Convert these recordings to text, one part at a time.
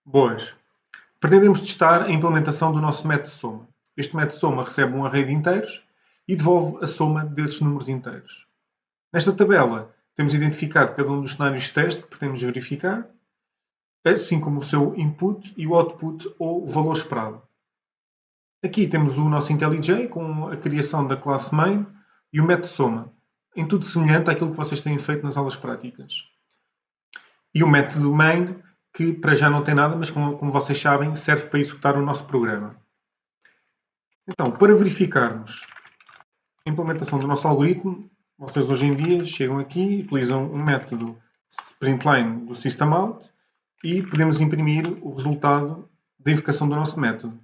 Boas. Pretendemos testar a implementação do nosso método soma. Este método soma recebe um array de inteiros e devolve a soma desses números inteiros. Nesta tabela, temos identificado cada um dos cenários de teste que pretendemos verificar, assim como o seu input e o output ou o valor esperado. Aqui temos o nosso IntelliJ com a criação da classe main e o método soma, em tudo semelhante àquilo que vocês têm feito nas aulas práticas. E o método main, que para já não tem nada, mas como vocês sabem, serve para executar o nosso programa. Então, para verificarmos a implementação do nosso algoritmo, vocês hoje em dia chegam aqui, utilizam um método println do systemout e podemos imprimir o resultado da invocação do nosso método.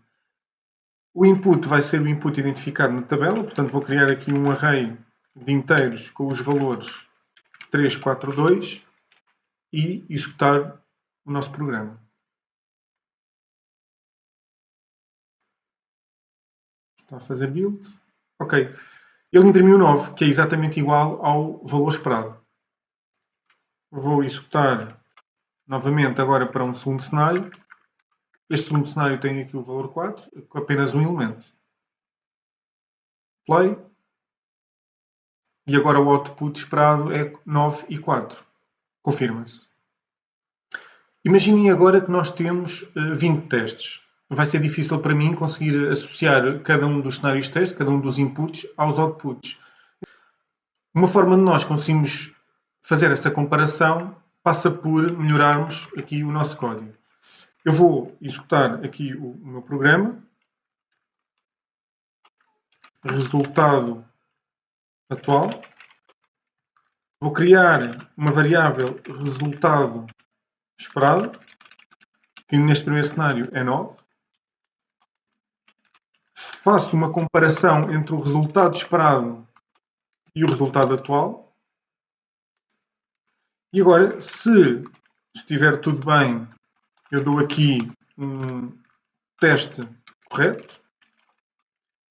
O input vai ser o input identificado na tabela, portanto vou criar aqui um array de inteiros com os valores 3, 4, 2 e executar o nosso programa. Está a fazer build. Ok. Ele imprimiu 9, que é exatamente igual ao valor esperado. Vou executar novamente agora para um segundo cenário. Este segundo cenário tem aqui o valor 4, com apenas um elemento. Play. E agora o output esperado é 9 e 4. Confirma-se. Imaginem agora que nós temos 20 testes. Vai ser difícil para mim conseguir associar cada um dos cenários de teste, cada um dos inputs, aos outputs. Uma forma de nós conseguirmos fazer essa comparação passa por melhorarmos aqui o nosso código. Eu vou executar aqui o meu programa. Resultado atual. Vou criar uma variável resultado esperado, que neste primeiro cenário é 9. Faço uma comparação entre o resultado esperado e o resultado atual. E agora, se estiver tudo bem, eu dou aqui um teste correto.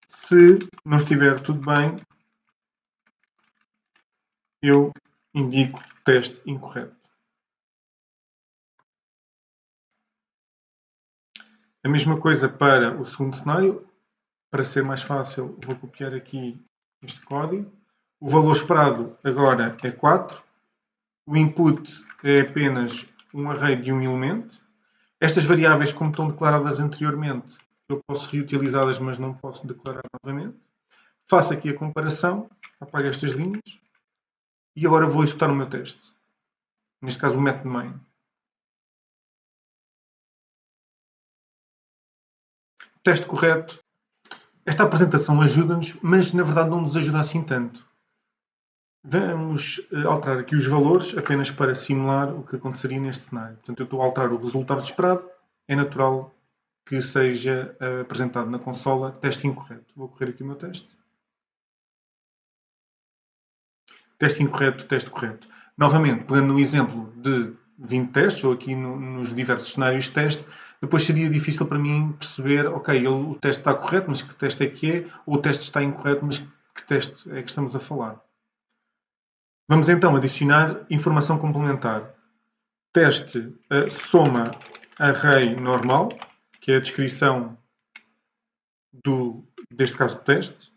Se não estiver tudo bem, eu indico teste incorreto. A mesma coisa para o segundo cenário. Para ser mais fácil, vou copiar aqui este código. O valor esperado agora é 4. O input é apenas um array de um elemento. Estas variáveis, como estão declaradas anteriormente, eu posso reutilizá-las, mas não posso declarar novamente. Faço aqui a comparação, apago estas linhas e agora vou executar o meu teste. Neste caso, o método main. Teste correto. Esta apresentação ajuda-nos, mas na verdade não nos ajuda assim tanto. Vamos alterar aqui os valores apenas para simular o que aconteceria neste cenário. Portanto, eu estou a alterar o resultado esperado. É natural que seja apresentado na consola teste incorreto. Vou correr aqui o meu teste. Teste incorreto, teste correto. Novamente, pegando no exemplo de 20 testes, ou aqui nos diversos cenários de teste, depois seria difícil para mim perceber, ok, o teste está correto, mas que teste é que é? Ou o teste está incorreto, mas que teste é que estamos a falar? Vamos então adicionar informação complementar. Teste soma array normal, que é a descrição deste caso de teste.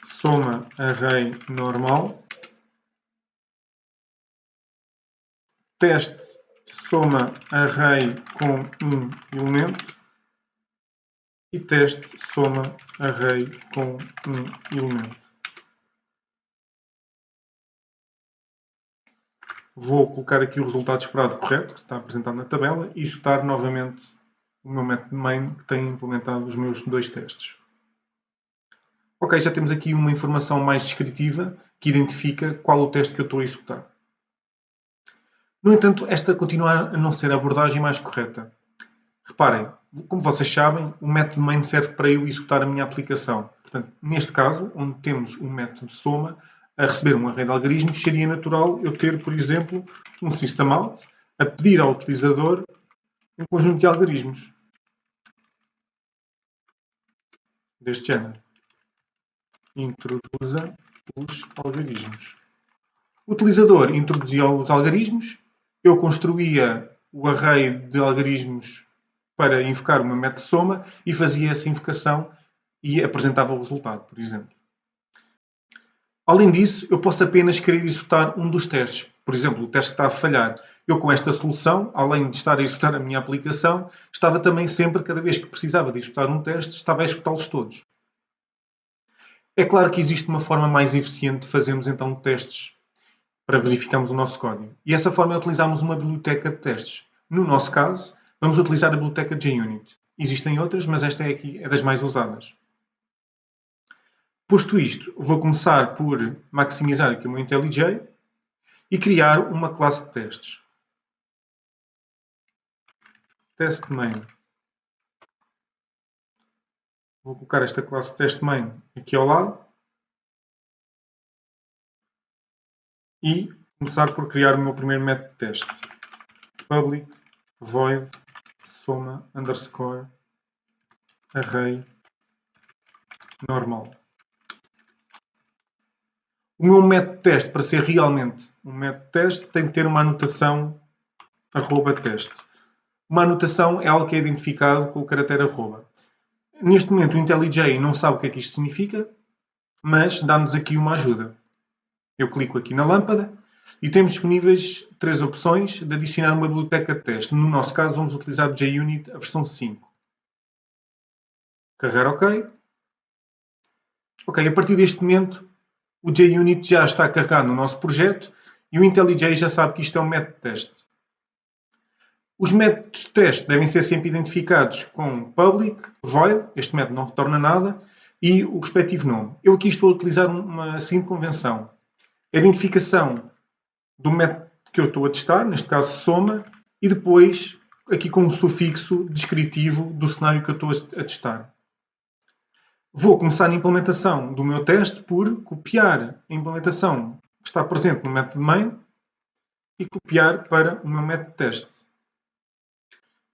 Soma array normal. Teste soma array com um elemento. E teste soma array com um elemento. Vou colocar aqui o resultado esperado correto, que está apresentado na tabela, e executar novamente o meu método main, que tem implementado os meus dois testes. Ok, já temos aqui uma informação mais descritiva, que identifica qual o teste que eu estou a executar. No entanto, esta continua a não ser a abordagem mais correta. Reparem, como vocês sabem, o método main serve para eu executar a minha aplicação. Portanto, neste caso, onde temos um método soma a receber um array de algarismos, seria natural eu ter, por exemplo, um systemout a pedir ao utilizador um conjunto de algarismos deste género. Introduza os algarismos. O utilizador introduzia os algarismos, eu construía o array de algarismos para invocar o meu método soma e fazia essa invocação e apresentava o resultado, por exemplo. Além disso, eu posso apenas querer executar um dos testes. Por exemplo, o teste que está a falhar. Eu, com esta solução, além de estar a executar a minha aplicação, estava também sempre, cada vez que precisava de executar um teste, estava a executá-los todos. É claro que existe uma forma mais eficiente de fazermos então testes para verificarmos o nosso código. E essa forma é utilizarmos uma biblioteca de testes. No nosso caso, vamos utilizar a biblioteca JUnit. Existem outras, mas esta é das mais usadas. Posto isto, vou começar por maximizar aqui o meu IntelliJ e criar uma classe de testes. Test main. Vou colocar esta classe de teste main aqui ao lado e começar por criar o meu primeiro método de teste. Public void soma underscore array normal. O meu método de teste, para ser realmente um método de teste, tem que ter uma anotação @teste. Uma anotação é algo que é identificado com o caractere arroba. Neste momento o IntelliJ não sabe o que é que isto significa, mas dá-nos aqui uma ajuda. Eu clico aqui na lâmpada e temos disponíveis 3 opções de adicionar uma biblioteca de teste. No nosso caso vamos utilizar o JUnit, a versão 5. Carregar OK. Ok, a partir deste momento o JUnit já está carregado no nosso projeto e o IntelliJ já sabe que isto é um método de teste. Os métodos de teste devem ser sempre identificados com public, void, este método não retorna nada, e o respectivo nome. Eu aqui estou a utilizar uma seguinte convenção. A identificação do método que eu estou a testar, neste caso soma, e depois aqui com um sufixo descritivo do cenário que eu estou a testar. Vou começar a implementação do meu teste por copiar a implementação que está presente no método main e copiar para o meu método de teste.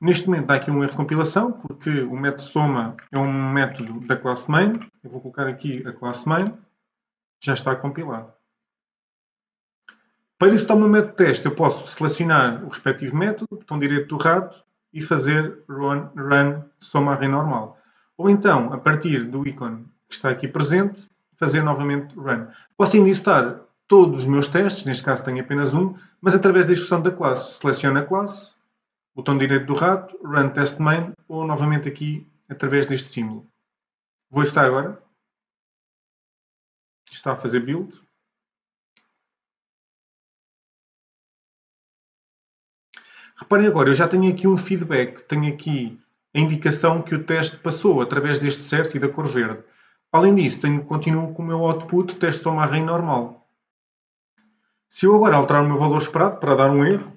Neste momento dá aqui um erro de compilação, porque o método soma é um método da classe main. Eu vou colocar aqui a classe main. Já está compilado. Para executar o meu método de teste, eu posso selecionar o respectivo método, botão direito do rato, e fazer run soma array normal. Ou então, a partir do ícone que está aqui presente, fazer novamente run. Posso ainda executar todos os meus testes, neste caso tenho apenas um, mas através da execução da classe. Seleciono a classe, botão direito do rato, run test main, ou novamente aqui através deste símbolo. Vou executar agora. Está a fazer build. Reparem agora, eu já tenho aqui um feedback, tenho aqui a indicação que o teste passou através deste certo e da cor verde. Além disso, continuo com o meu output teste soma array normal. Se eu agora alterar o meu valor esperado para dar um erro,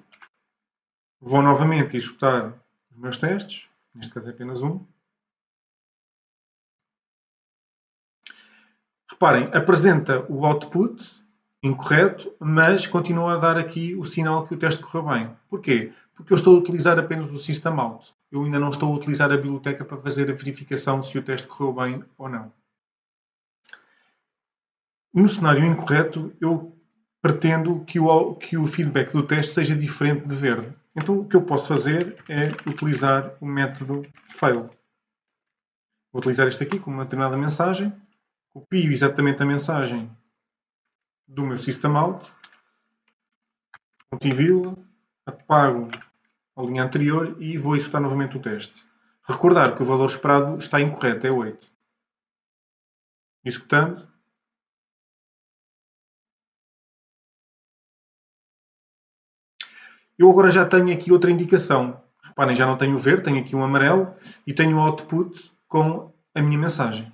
vou novamente executar os meus testes, neste caso é apenas um. Reparem, apresenta o output incorreto, mas continua a dar aqui o sinal que o teste correu bem. Porquê? Porque eu estou a utilizar apenas o systemout. Eu ainda não estou a utilizar a biblioteca para fazer a verificação se o teste correu bem ou não. No cenário incorreto, eu pretendo que o feedback do teste seja diferente de verde. Então, o que eu posso fazer é utilizar o método fail. Vou utilizar este aqui como uma determinada mensagem. Copio exatamente a mensagem do meu systemout, ponto e vírgula, apago a linha anterior e vou executar novamente o teste. Recordar que o valor esperado está incorreto, é 8. Executando. Eu agora já tenho aqui outra indicação. Reparem, já não tenho o verde, tenho aqui um amarelo e tenho o output com a minha mensagem.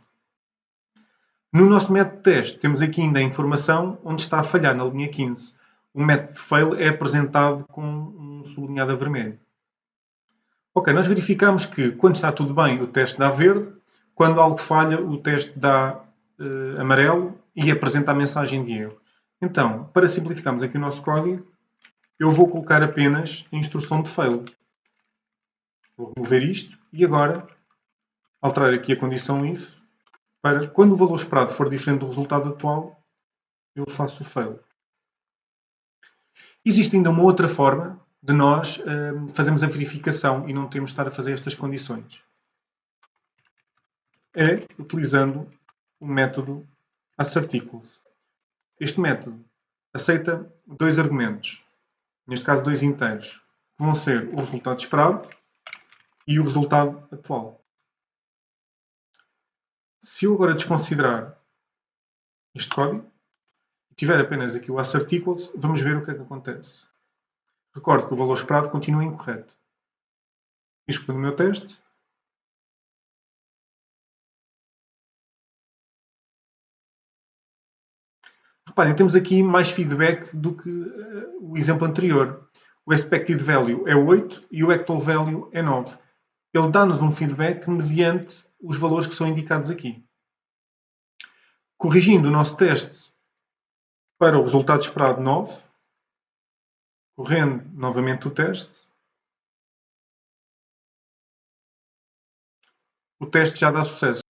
No nosso método de teste, temos aqui ainda a informação onde está a falhar, na linha 15. O método fail é apresentado com um sublinhado a vermelho. Ok, nós verificamos que quando está tudo bem, o teste dá verde. Quando algo falha, o teste dá amarelo e apresenta a mensagem de erro. Então, para simplificarmos aqui o nosso código, eu vou colocar apenas a instrução de fail. Vou remover isto e agora alterar aqui a condição if para quando o valor esperado for diferente do resultado atual, eu faço o fail. Existe ainda uma outra forma de nós fazermos a verificação e não temos de estar a fazer estas condições. É utilizando o método asserticals. Este método aceita dois argumentos, neste caso dois inteiros, que vão ser o resultado esperado e o resultado atual. Se eu agora desconsiderar este código e tiver apenas aqui o asserticals, vamos ver o que é que acontece. Recordo que o valor esperado continua incorreto. Executo o meu teste. Reparem, temos aqui mais feedback do que o exemplo anterior. O expected value é 8 e o actual value é 9. Ele dá-nos um feedback mediante os valores que são indicados aqui. Corrigindo o nosso teste para o resultado esperado 9, correndo novamente o teste, o teste já dá sucesso.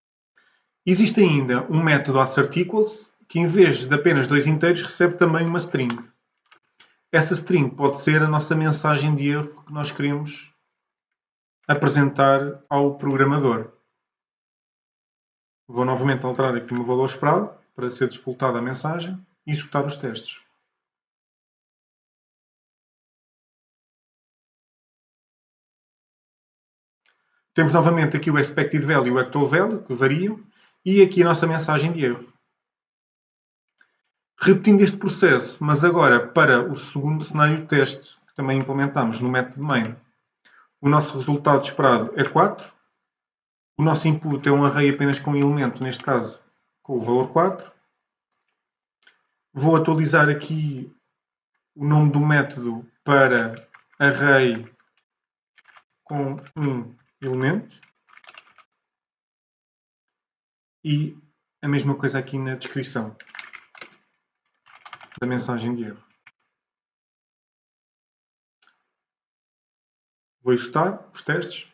Existe ainda um método asserticals que, em vez de apenas dois inteiros, recebe também uma string. Essa string pode ser a nossa mensagem de erro que nós queremos apresentar ao programador. Vou novamente alterar aqui o meu valor esperado para ser disputada a mensagem e executar os testes. Temos novamente aqui o expected value e o actual value, que variam, e aqui a nossa mensagem de erro. Repetindo este processo, mas agora para o segundo cenário de teste, que também implementamos no método main. O nosso resultado esperado é 4. O nosso input é um array apenas com um elemento, neste caso com o valor 4. Vou atualizar aqui o nome do método para array com um elemento. E a mesma coisa aqui na descrição da mensagem de erro. Vou executar os testes.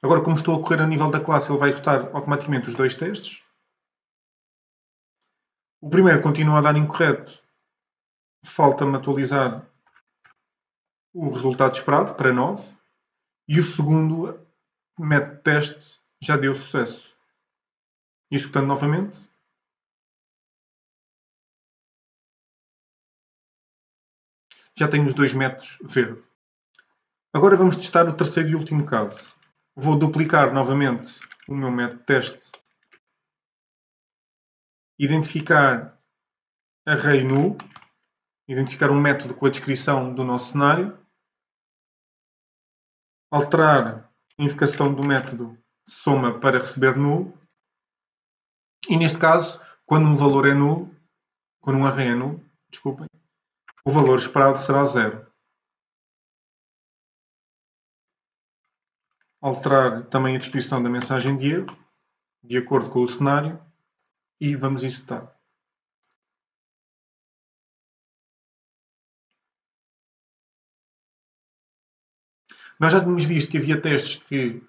Agora, como estou a correr a nível da classe, ele vai executar automaticamente os dois testes. O primeiro continua a dar incorreto. Falta-me atualizar o resultado esperado para 9. E o segundo método de teste já deu sucesso. Executando novamente. Já tenho os dois métodos verde. Agora vamos testar o terceiro e último caso. Vou duplicar novamente o meu método de teste. Identificar array null. Identificar um método com a descrição do nosso cenário. Alterar a invocação do método soma para receber null. E neste caso, quando um valor é nulo, quando um array é nulo, desculpem, o valor esperado será 0. Alterar também a descrição da mensagem de erro, de acordo com o cenário, e vamos executar. Nós já tínhamos visto que havia testes que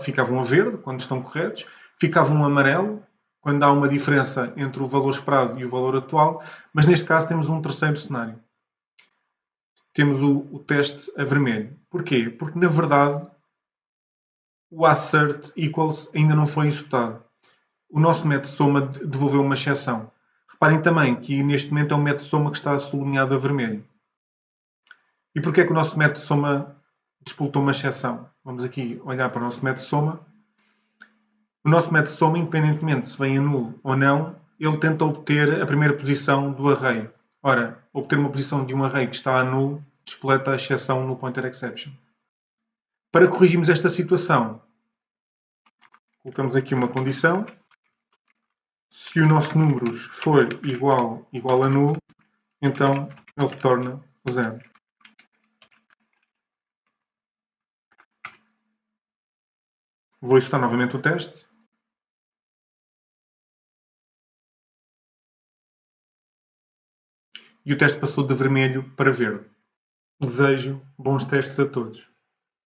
ficavam a verde, quando estão corretos, ficavam a amarelo, quando há uma diferença entre o valor esperado e o valor atual, mas neste caso temos um terceiro cenário. Temos o teste a vermelho. Porquê? Porque, na verdade, o assert equals ainda não foi executado. O nosso método soma devolveu uma exceção. Reparem também que neste momento é um método soma que está sublinhado a vermelho. E porquê é que o nosso método soma disputou uma exceção? Vamos aqui olhar para o nosso método soma. O nosso método soma, independentemente se vem a nulo ou não, ele tenta obter a primeira posição do array. Ora, obter uma posição de um array que está a nulo despleta a exceção no pointer exception. Para corrigirmos esta situação, colocamos aqui uma condição. Se o nosso número for igual a nulo, então ele retorna 0. Vou executar novamente o teste. E o teste passou de vermelho para verde. Desejo bons testes a todos.